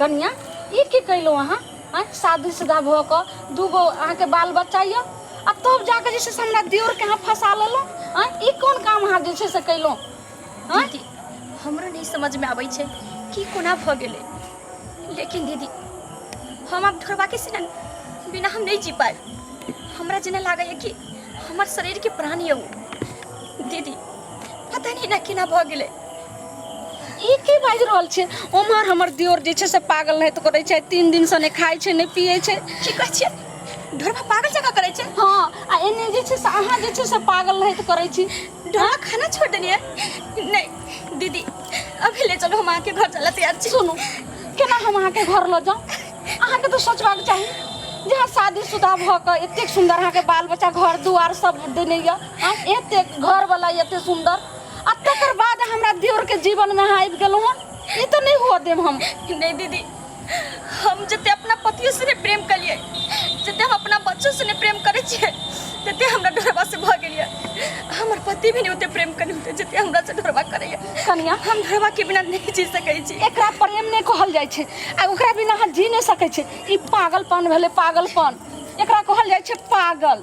कन्या ये की कैलो अहाँ शादीशुदा भ क दूगो अहाँ के बाल बच्चा ये अब तब जाके जैसे हमरा दियोर के यहाँ फंसा लेलो ई कौन काम अहाँ जैसे से कैलो दीदी हमरा नहीं समझ में आबै छै कि कोना भ गेलै लेकिन दीदी हम अब ढोरबा के सिना बिना हम नहीं जी पाए हमरा जेना लागे है कि हमर शरीर के प्राण ये दीदी पता नहीं ना केना भ गेलै ई की बाज रहल छै उमर हमर दियोर जे छै से पागल रहत करै छै 3 दिन से नहीं खाइ छै नहीं पिए छै की कहै छै ढोरबा पागल जका करै छै हाँ आ एने जे छै से अहाँ जे छै से पागल रहत करै छी ढोरबा खाना छोड़ देलिए नहीं दीदी अभी ले चलो हम आके घर चला तैयार छी सुनू केना हम अहाँ के घर ल जाऊं अहाँ के तो सोचबाक चाही जहाँ शादीशुदा भ क एतेक सुंदर अहाँ के बाल बच्चा घर दुआर सब देने य एतेक घर वाला एते सुंदर आ तकर बाद हमरा दियोर के जीवन में आबि गेलहुँ ई तो नहीं हुआ देम हम नहीं दीदी हम जते अपना पतियों से प्रेम करिए जते हम अपना बच्चों से प्रेम करे छिए तते हमरा ढोरबा से भ गेलिए हमर पति भी नहीं उते प्रेम करे होते जते हमरा से ढोरबा करैया कन्या हम ढोरबा के बिना नहीं जी सकै छी एकरा प्रेम नहीं कहल जाइ छै आ ओकरा बिना अहाँ जी नहीं सकै छै ई पागलपन भेलै पागलपन एकरा कहल जाइ छै पागल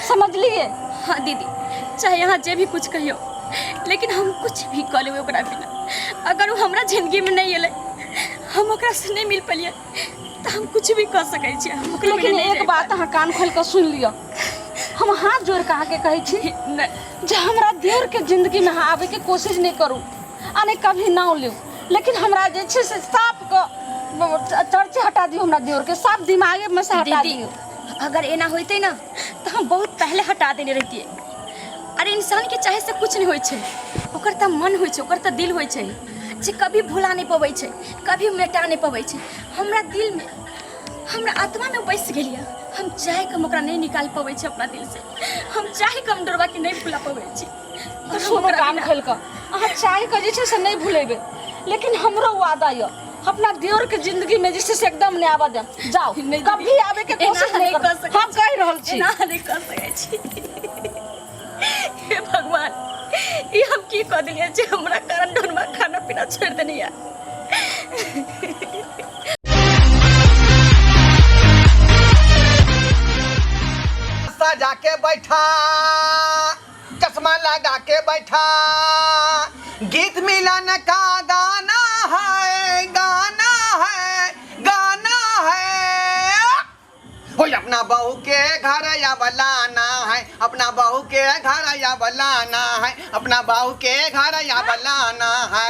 समझलिए हाँ दीदी चाहे यहाँ जे भी कुछ कहियो लेकिन हम कुछ भी कह लेबै ओकरा बिना अगर वो हमरा जिंदगी में नहीं एलै हम ओकरा से नहीं मिल पलिए तो हम कुछ भी कह सकै छी हम ओकरा लेकिन बिना एक बात अहाँ कान खोल के सुन लियो हम हाथ जोड़ के आके कहै छी जे हमरा दियोर के जिंदगी में आवे के कोशिश नहीं करू आ नहीं कभी नाम लियो लेकिन हमरा जे छै से साफ के चर्चे हटा दियो हमरा दियोर के साफ दिमागे में से हटा दियो अगर एना होते ना तो हम बहुत पहले हटा देने रहतिए अरे इंसान के चाहे से कुछ नहीं होय छै ओकर त मन होय छै ओकर त दिल होय छै जे कभी भुला नहीं पबै छै कभी मिटा नहीं पबै छै हमरा दिल में हमरा आत्मा में बस गेलिए हम चाहे कम ओकरा नहीं निकाल पबै छै अपना दिल से हम चाहे कम ढोरबा के नहीं भुला पबै छी तो सुनो कान खोल के अहाँ चाहे के जे छै से नहीं भूलेबे लेकिन हमरो वादा य अपना दियोर के जिंदगी में जैसे से एकदम नहीं आवा दे जाओ कभी आवे के कोशिश नहीं कर सके हम कह रहल छी ना नहीं कर सकै छी हे भगवान ये हम की कह दिलिए जे हमरा कारण ढोरबा खाना पीना छोड़ देनी है सजा के बैठा चश्मा लगा के बैठा गीत मिलन का गाना है गाना है गाना है हो अपना बहू के घर या बलाना है अपना बहू के घर या बलाना है अपना बहू के घर या बलाना है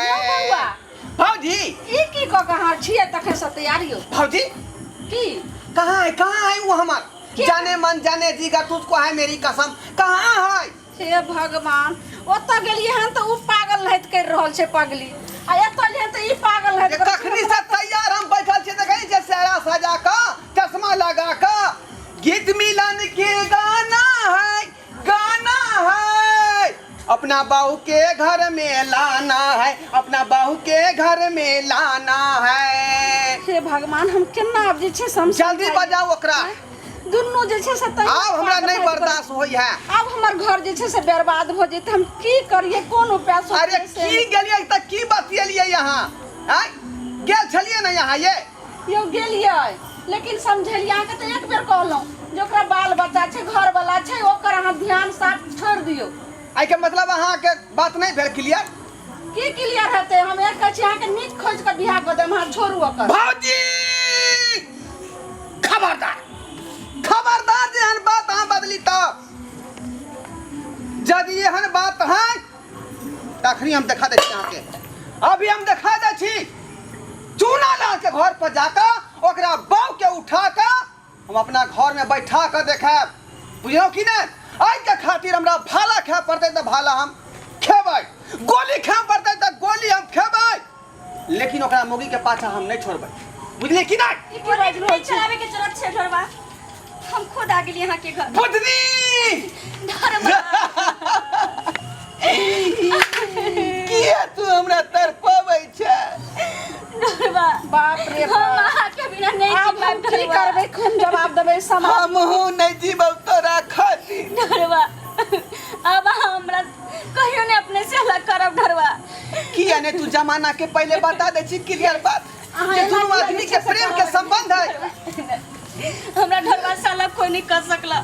भौजी ई की क कहां छिए तखे से तैयारी हो भौजी की कहाँ है वो हमार जाने मन जाने जीगा तुझको है मेरी कसम कहाँ है हे भगवान ओतऽ गेलिए हन तऽ उ पागल रहत कर रहल छै पगली आ एतऽ लिए तऽ ई पागल रहत कखनी से तैयार हम बैठल छी देखै छै सारा सजा का चश्मा लगा का गीत मिलन के गाना है अपना बहू के घर में लाना है अपना बहू के घर में लाना है हे भगवान हम केना अब जे छै समझ जल्दी बजाओ ओकरा दुन्नु जे छै से तैयार आब हमरा नहीं बर्दाश्त होई है अब हमर घर जे छै से बर्बाद हो जेतै हम की करिए कोन उपाय सोचै अरे की गेलिए त की बतियलिए यहाँ हैं गेल छलिए ना यहाँ ये यो गेलिए लेकिन समझलिए अहाँ के तऽ एक बेर कहलहुँ जे ओकरा बाल बच्चा छै घर वाला छै ओकर अहाँ ध्यान साफ छोड़ दियौ आई के मतलब अहाँ के बात नहीं भेल क्लियर की क्लियर हेतै हम एक कहै छी अहाँ के नीच खोज के बियाह क देम अहाँ छोड़ू ओकर भौजी खबरदार खबरदार जेहन बात अहाँ बदली तब यदि एहन बात है तखनी हम देखा दै छी अहाँ के अभी हम देखा दै छी चूना लाल के घर पर जाकर ओकरा बाव के उठा कर हम अपना घर में बैठा कर देखाब बुझलो कि नहीं आई के खातिर हमरा भाला खाए पड़ते तो भाला हम खेबै गोली खाए पड़ते तो गोली हम खेबै लेकिन ओकरा मुगी के पाछा हम नहीं छोड़बै बुझलिए कि नहीं चलावे के जरूरत छै ढोरबा हम खुद आ गेलिए यहाँ के घर बुद्धनी ढोरबा किया तू हमरा तर पाबै छै ढोरबा बाप रे हम अहाँ के बिना नहीं अब हम की करबै कोन जवाब देबै समाज हम हूं नहीं जीबौ तोरा खातिर ढोरबा अब हमरा कहियो ने अपने से अलग करब ढोरबा किया ने तू जमाना के पहले बता दे छी क्लियर बात अहाँ ये एना दोनों किया आदमी जे के छै से प्रेम के कहबै। संबंध है। हमरा ढोरवा साला कोई नहीं कर सकला,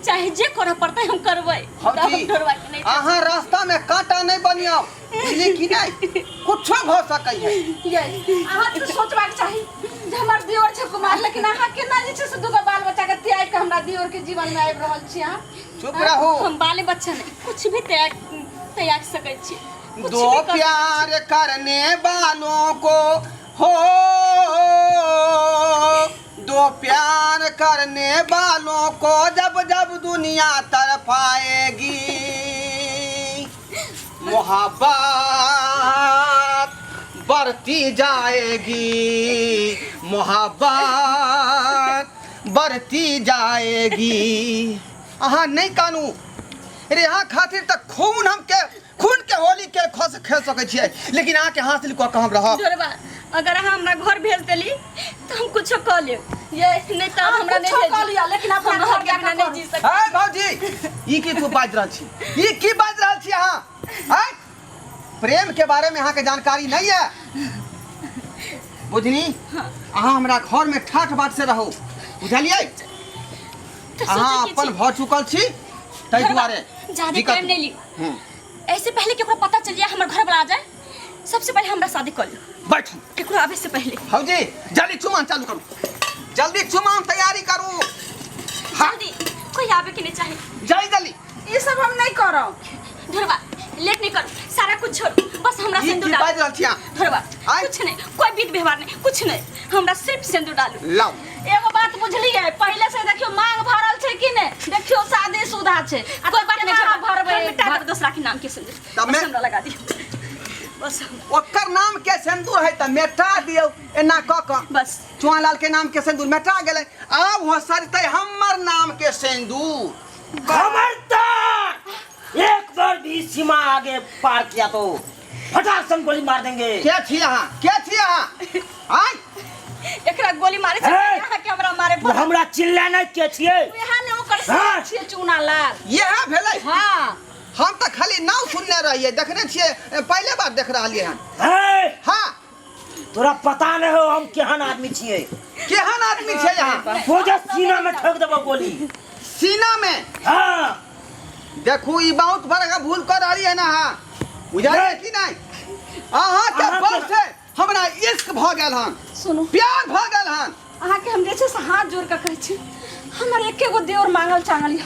चाहे जे करे पड़ते हम करबै। हाँ तब जी। हम ढोरवा के नहीं अहाँ रास्ता में कांटा नहीं बनियो, बुझली कि नहीं? कुछो भ सकै है। ये अहाँ तो सोचबाक चाही जे हमर दियोर छै कुमार, लेकिन अहाँ केना जे छै से दुगो बाल बच्चा के त्याग के हमरा दियोर के जीवन में आबि रहल छी अहाँ। चुप रहो। हम बाले बच्चा नहीं कुछ भी त्याग सकै छी। कुछ दो भी कर प्यार करने वालों को हो, दो प्यार करने वालों को जब जब दुनिया तरफाएगी, मोहब्बत बढ़ती जाएगी, मोहब्बत बढ़ती जाएगी। अहाँ नहीं कानू रे, यहाँ खातिर तक खून के होली के खेल सकै छियै, लेकिन अहाँ के हासिल कऽ के हम रहब। ढोरवा अगर अहाँ हमरा घर भेज देली तो हम कुछो कऽ लेब, ये नहीं तो हमरा नहीं कुछो भेजी। कऽ लिअ, लेकिन अपना हम घर अहाँके बिना जाकऽ नहीं जी सकब। है भौजी, ई की तू बाजि रहल छी? ई की बाजि रहल छी अहाँ? है प्रेम के बारे में अहाँ के जानकारी नहीं है, बुझनी? अहाँ हमरा घर में ठाठ बाट से रहो, बुझलियै? तो अहाँ सोचै की अपन भऽ चुकल छी, ताहि ढोरवा, दुआरे ज्यादा दिक्कत- टाइम नहीं ली। हम्म, ऐसे पहले कि ओकरा पता चल जाए हमर घर वाला आ जाए, सबसे पहले हमरा शादी कर लो। बैठू एकरो आवे से पहले भौजी, जल्दी चुमान चालू करू, जल्दी चुमान तैयारी करू। हाँ जल्दी, कोई आवे के नहीं चाहे। जल्दी ये सब हम नहीं करब। ढोरवा लेट नहीं करो, सारा कुछ छोड़ो, बस हमरा ई सिंदूर की बाजि डालो। रहल छी अहाँ? ढोरवा आय? कुछ नहीं, कोई विध व्यवहार नहीं, कुछ नहीं, हमरा सिर्फ सिंदूर डालो। लाओ। एगो बात बुझलियै, पहले से देखियो मांग भरल छै कि नहीं, देखियो शादीशुदा छै। आ कोई बात नहीं, केना ढोरवा, भरबै? हम मिटा देब दूसरा के नाम के सिंदूर। तब बस मैं- हमरा लगा दियो, बस ओकर नाम के सिंदूर है त मेटा दियो, एना क क बस। चुआलाल के नाम के सिंदूर मेटा गेलै, आब हो सरतै हमर नाम के सिंदूर। खबरदार, एक बार भी सीमा आगे पार किया तो फटाक से गोली मार देंगे। के छी अहाँ? के छी अहाँ? आय एकरा गोली मारे छै, हे! यहाँ के हमरा मारे वो हमरा चिल्ला नहीं के छिए। यहाँ ने ओकर हाँ। साथ छियै चूना लाल। यह भेलै? हाँ हम त खाली नाम सुनने रहिए, देखने छियै, पहले बार देख रहलिए हन। हे, हाँ, तोरा पता नहीं हो हम केहन आदमी छिए। केहन आदमी छै यहाँ? वो जो सीना में ठोक देबो गोली। सीना में? हाँ, देखू ई बहुत बड़का भूल कर रहली है ना अहाँ, बुझलियै कि नहीं? अहाँ के अहाँ बल के- से हमरा इश्क भ गेल हन, सुनू, प्यार भ गेल हन। अहाँके हम जे छै से हाथ जोड़ के कहै छी, हमर एकेगो देवर मांगल चांगल यऽ,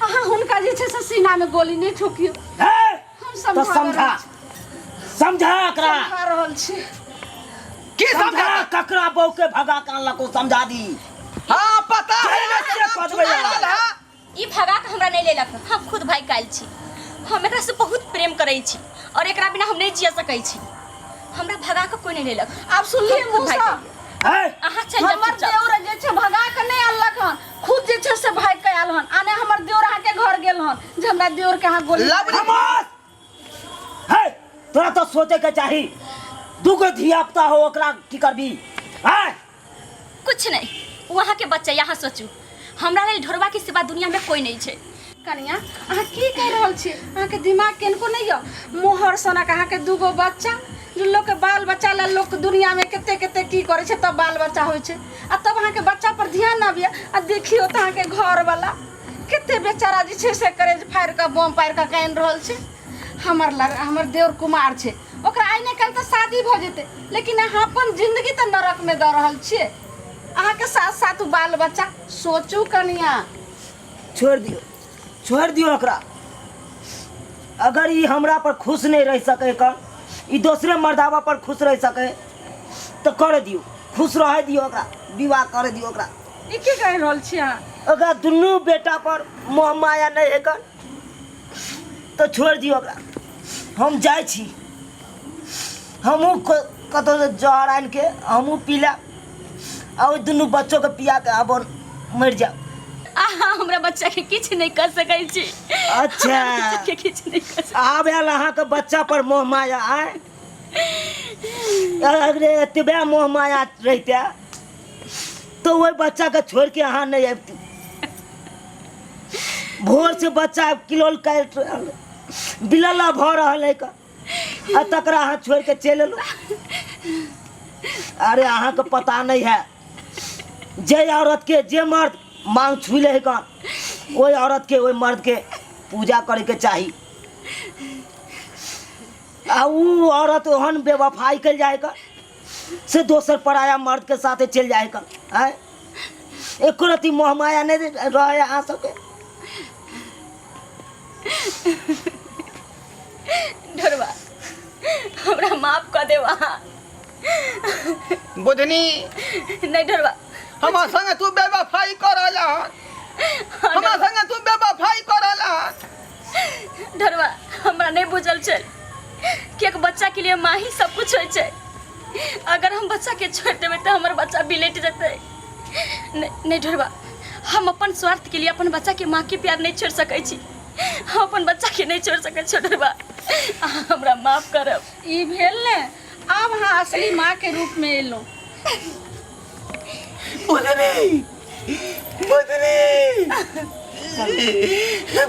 अहाँ हुनका जे छै से सीना में गोली नहीं ठोकियो। हे, हम तो समझा समझा रहल छी, समझा एकरा, समझा रहल छी। की समझा समझा? ककरा बहू के भगा के अनला को समझा दी। हाँ पता है चल, ना बच्चे, कि हम पदवे चुनाव यार। है। ई भगा के हमरा नहीं लेलक, हम खुद भाई काल छी। हम एकरा से बहुत प्रेम करै छी और एकरा बिना हम नहीं जी सकै छी। हमरा भगा के कोई नहीं लेलक। आप सुनलिए हम खुद भाई मूसा, काल। हे, अहाँ चल जाओ हमर चुपचाप। देवर जे छै भगा के नहीं अनलक हन, खुद जे छै से भाग के आयल हन। आने हमर देवर अहाँ के घर गेल हन जे हमरा देवर के अहाँ गोली लवरी खामोश! हे, तोरा तो सोचे के चाही, दूगो धिया पुता हो ओकरा की करबी? हैं? कुछ नहीं, वहाँ के बच्चा यहाँ सोचू, हमरा लेल ढोरवा के सिवा दुनिया में कोई नहीं छै। कनिया अहाँ की कह रहल छी? अहाँ के दिमाग केनको नहीं य? मोहर सनक अहाँ के दूगो बच्चा, जो लोग के बाल बच्चा ले लोग दुनिया में केते केते की करे छै, तब बाल बच्चा होय छै, आ तब अहाँ के बच्चा पर ध्यान ना बिया। आ देखियो त अहाँ के घर वाला केते बेचारा जे छै से करे फायर के बम फायर के कान रहल छै। हमर देवर कुमार छै, ओकरा आइ नहीं कल त शादी भ जेते, लेकिन अहाँ अपन जिंदगी त नरक में द रहल छियै। अहाँ के साथ साथ बाल बच्चा सोचू कनिया। छोड़ दियो ओकरा। अगर ई हमरा पर खुश नहीं रह सके कर, ई दूसरे मर्दावा पर खुश रह सके तो कर दियो, खुश रह दियो ओकरा, विवाह कर दियो ओकरा। ई की कह रहल छी अहाँ? अगर दुनू बेटा पर मोह माया नहीं है कर तो छोड़ दियो ओकरा। हम जाए छी, हमहूँ कतौ से जहर आन के हमहूँ पीला और दुनू बच्चों के पिया के अब मर जाओ। अहाँ हमरा बच्चा के किछ नहीं कर सकै छी। अच्छा। हमरा बच्चा के किछ नहीं कर सकै। आब आयल अहाँके बच्चा पर मोह माया आय? अगर एतबे मोह माया रहते तो वही बच्चा के छोड़ के अहाँ नहीं आबती। भोर से बच्चा किलोल काट बिलला भ रहल है का, आ तकरा अहाँ छोड़ के चल एलो। अरे अहाँ के पता नहीं है, जे औरत के जे मर्द मांग छुले है कन, ओई औरत के ओई मर्द के पूजा करे के चाही। आ ऊ औरत ओहन बेवफाई कर जाए कर से दोसर पराया मर्द के साथे चल जाए कर, आय एको रति मोह माया नहीं रहे अहाँ सबके। ढोरवा हमरा माफ कर दे वहाँ। बुधनी नहीं ढोरवा, हमार संगे तू बेवफाई करला, हमार संगे तू बेवफाई करला। ढोरवा हमरा नहीं बुझल चल कि एक बच्चा के लिए माँ ही सब कुछ होय छै। अगर हम बच्चा के छोड़ देवे तो हमार बच्चा बिलेट जते। नहीं ढोरवा, हम अपन स्वार्थ के लिए अपन बच्चा के माँ के प्यार नहीं छोड़ सकै छी। हम अपन बच्चा के नहीं छोड़ सकै छी ढोरवा, हमरा माफ करब। ई भेल ने, अब हाँ असली माँ के रूप में एलो। बुधनी बुधनी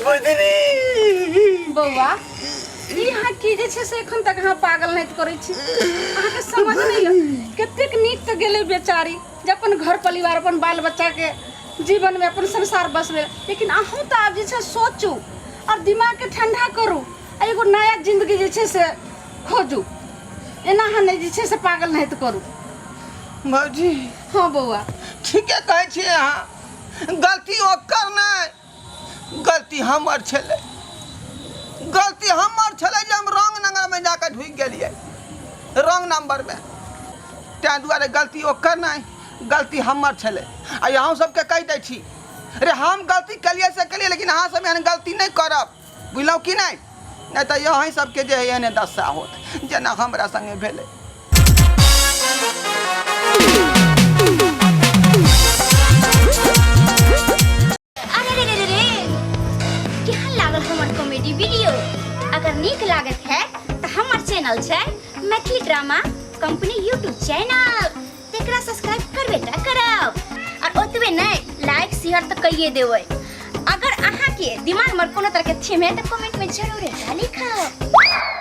बुधनी बौआ ई हाँ की जे छै से एखन तक हाँ पागल नहीं करै छी। अहाँ के समझ नहीं है कतेक नीक तो गेले बेचारी, जे अपन घर परिवार अपन बाल बच्चा के जीवन में अपन संसार बसले। लेकिन अहूँ तो आब जे छै सोचू और दिमाग के ठंडा करू, आ एगो नया जिंदगी जे छै से खोजू। एना हाँ नहीं जे छै से पागल नहीं तो करू। मौजी हाँ बौआ ठीके कहै छियै अहाँ, गलती ओकर नहीं, गलती हमर छलै। गलती हमर छलै जे हम रॉन्ग नंबर में जाकर ढुकि गेलियै, रॉन्ग नंबर में। तैं दुआरे गलती ओकर नहीं, गलती हमर छलै। आ अहाँ सबके कहि दै छी, अरे हम गलती कलियै से कलियै, लेकिन अहाँ सब एहन गलती नहीं करब, बुझलहुँ कि नहीं? नहीं तो यहाँ सबके जे है एहने दशा होत जेना हमरा संगे भेलै। केहन लागल हमर कॉमेडी वीडियो? अगर नीक लागत है तो हमर चैनल छै Maithili drama company YouTube channel, तेकरा सब्सक्राइब करबे टा करब। और ओतबे नहीं, लाइक शेयर तो कइए देबै। अगर अहाँ के दिमाग में कोनो तरह के थीम है तो कमेंट में जरूर लिखब।